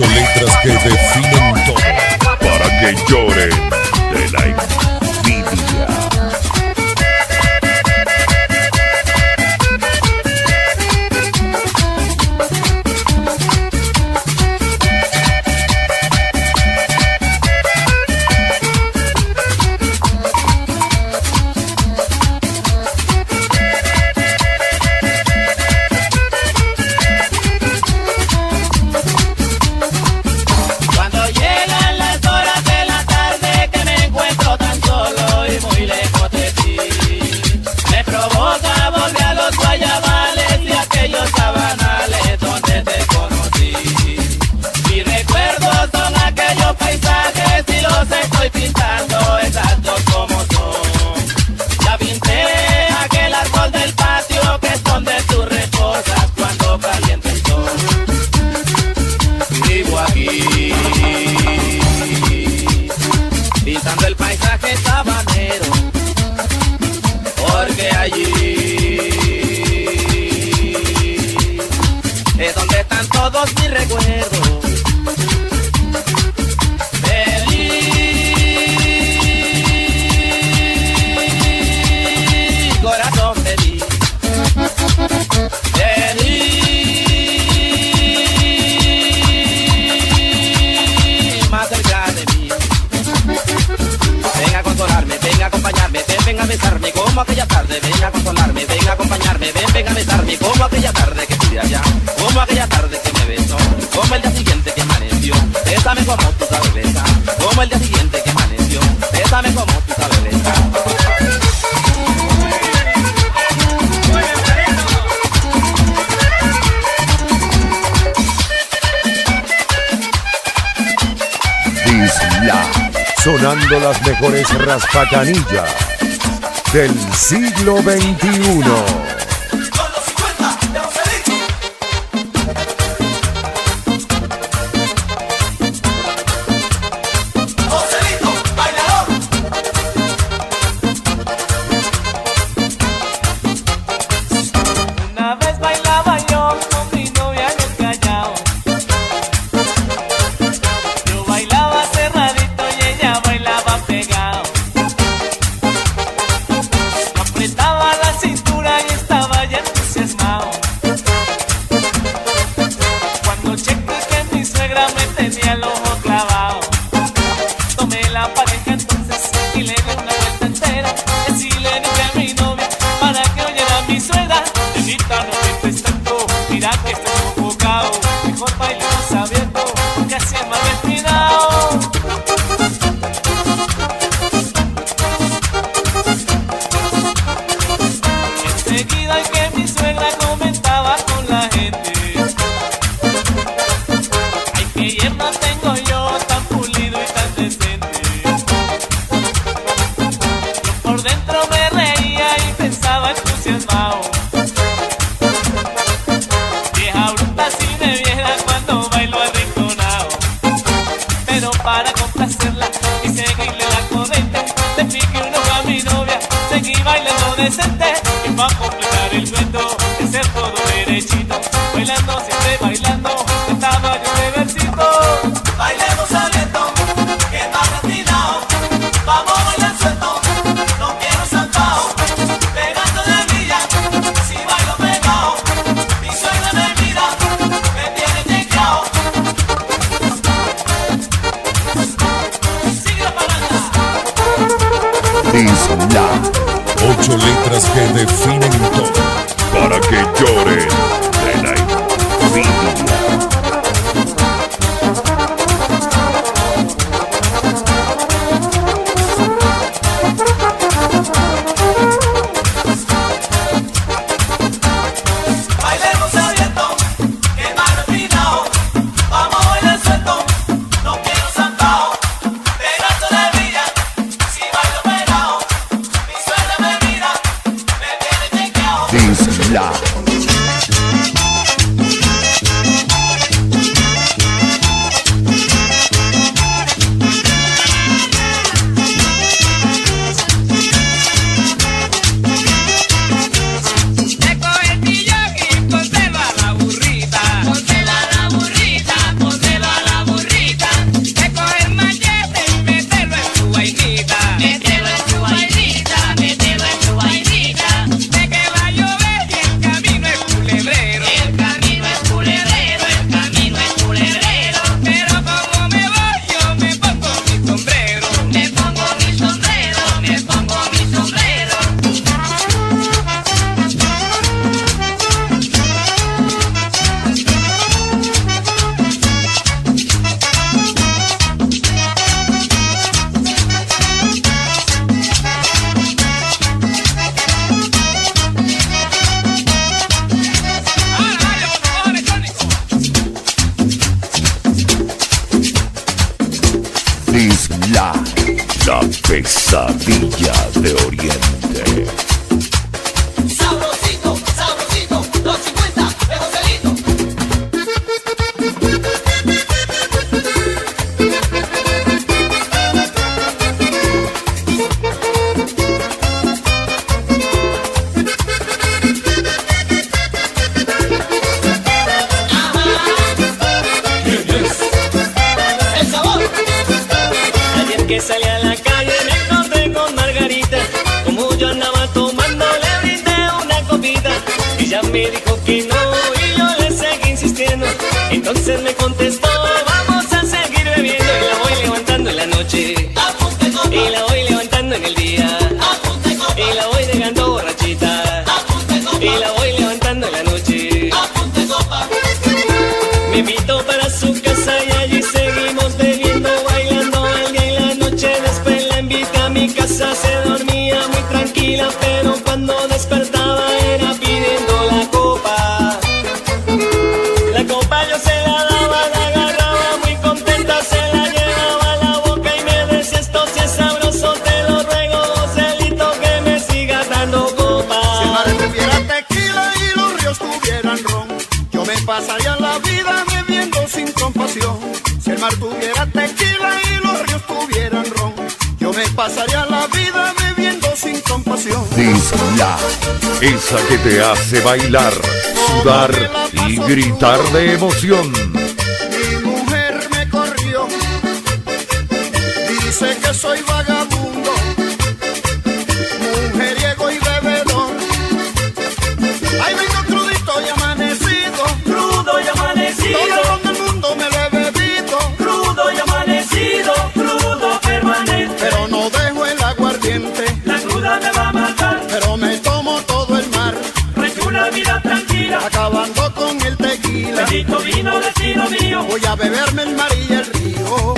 8 letras que definen todo para que lloren de la envidia. Pintando el paisaje sabanero, porque allí es donde están todos mis recuerdos. Feliz corazón feliz, feliz más cerca de mí. Ven a consolarme, ven a acompañarme, ven a besarme como aquella tarde. Ven a consolarme, ven a acompañarme, ven a besarme como aquella tarde que estuve allá. Como aquella tarde que me besó, como el día siguiente que amaneció. Bésame como tú sabes besar, como el día siguiente que amaneció. Bésame como tú sabes besar. Isla, sonando las mejores raspacanillas del siglo XXI. Una vez bailaba yo con mi novia en el Callao. Yo bailaba cerradito y ella bailaba pegado. Me apretaba la cintura y estaba ya entusiasmado. Cuando chequé que mi suegra me tenía el ojo clavado, tomé la pareja entonces y le di una vuelta entera. Y así le dije a mi novia para que oyera mi suegra: Nenita, no me estés tanto, mira que estoy sofocado. Mejor bailemos abierto, porque así es más destinado. Enseguida el que mi suegra comentaba con la gente: ay, qué yerno tengo yo, tan pulido y tan decente. Yo por dentro me reía y pensaba entusiasmado: vieja bruta si me viera cuando bailo arrinconado. Pero para complacerla y seguirle la corriente, le piqué un ojo a mi novia, seguí bailando decente. Y para completar el dueto, de ser todo derechito, bailando siempre bailando, cantaba yo de versito. Bailemos abierto, que más refinado, vamos a bailar suelto, no quiero saltado, pegando de milla, si bailo pegado, mi suegra me mira, me tiene chequeado. Sigue la palanca. Isla, 8 letras que definen todo para que lloren de la envidia. Bailemos abierto, que más refinado, vamos a bailar suelto, no quiero saltado, pegando de milla, si bailo pegado, mi suegra me mira, me tiene chequeado. Isla, La pesadilla de Oriente. Sabrosito, sabrosito, los 50 de Joselito. El sabor. Ayer que salí a la calle me encontré con Margarita. Como yo andaba tomando le brindé una copita. Y ella me dijo que no y yo le seguí insistiendo. Entonces me contestó, vamos a seguir bebiendo. Y la voy levantando en la noche, Apunte copa, y la voy levantando en el día, apunte copa, y la voy dejando borrachita, apunte copa, y la voy levantando en la noche. apunte copa. Me invitó para su casa y allí seguimos bebiendo, bailando al día y la noche. Después la invité a mi casa, se dormía muy tranquila, pero cuando despertaba era pidiendo la copa. La copa yo se la daba, la agarraba muy contenta, se la llevaba a la boca y me decía, esto sí es sabroso, te lo ruego, Joselito, que me sigas dando copa. Si el mar tuviera tequila y los ríos tuvieran ron, yo me pasaría la vida bebiendo sin compasión. Si el mar tuviera tequila y los ríos tuvieran ron, yo me pasaría la vida bebiendo sin compasión. Disla, esa que te hace bailar, sudar y gritar de emoción. Mi mujer me corrió, dice que soy vagabundo, mujeriego y bebedor. Ay, vengo crudito y amanecido, Crudo y amanecido, todo el mundo me lo he bebido, crudo y amanecido, crudo permanente. pero no dejo el aguardiente, La cruda me va a matar, pero me tomo todo el mar, recho una vida tranquila. acabando con el tequila. Bendito vino, destino mío. Voy a beberme el mar y el río.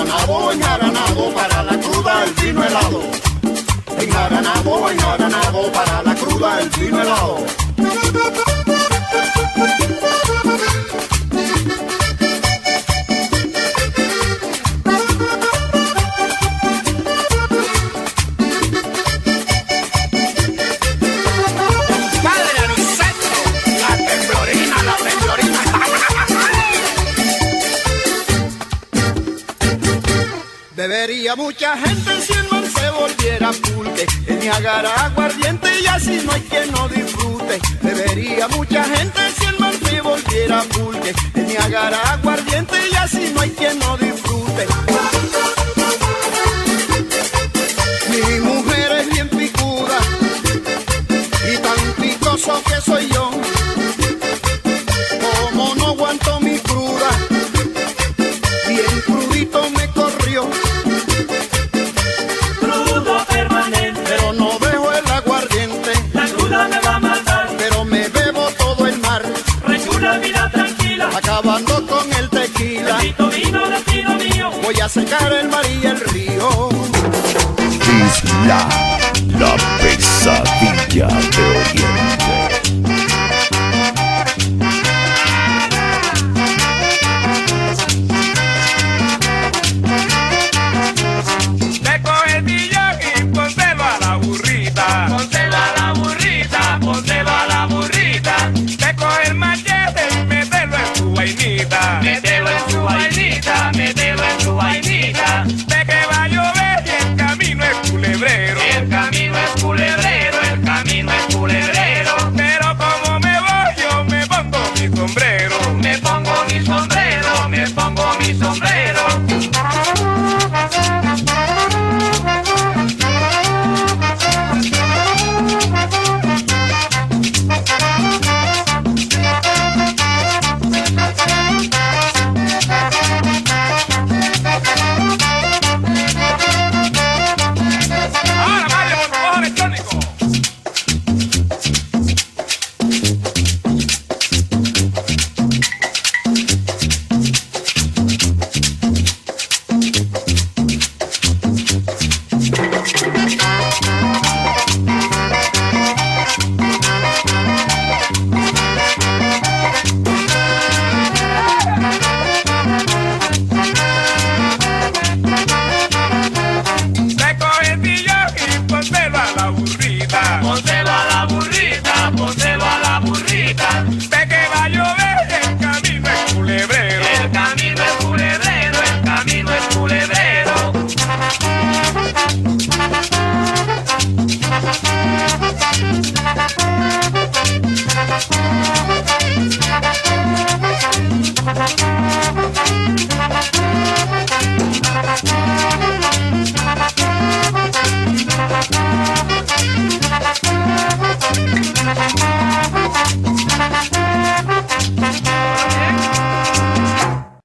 Enjaranado para la cruda el vino helado. Enjaranado para la cruda el vino helado. Padre Aniceto, la temblorina, la temblorina. Bebería mucha gente si el mar se volviera pulque. El Niágara aguardiente y así no hay quien no disfrute. Bebería mucha gente si el mar se volviera pulque. El Niágara aguardiente y así no hay quien no disfrute. Mi mujer es bien picuda y tan picoso que soy yo. Como no aguanto mi cruda, bien crudito me corrió. Crudo permanente, Pero no dejo el aguardiente, la cruda me va a matar. pero me bebo todo el mar, Recho una vida tranquila. acabando con el tequila. Bendito vino, destino mío. Voy a secar el mar y el río. Disla, la pesadilla de Oriente.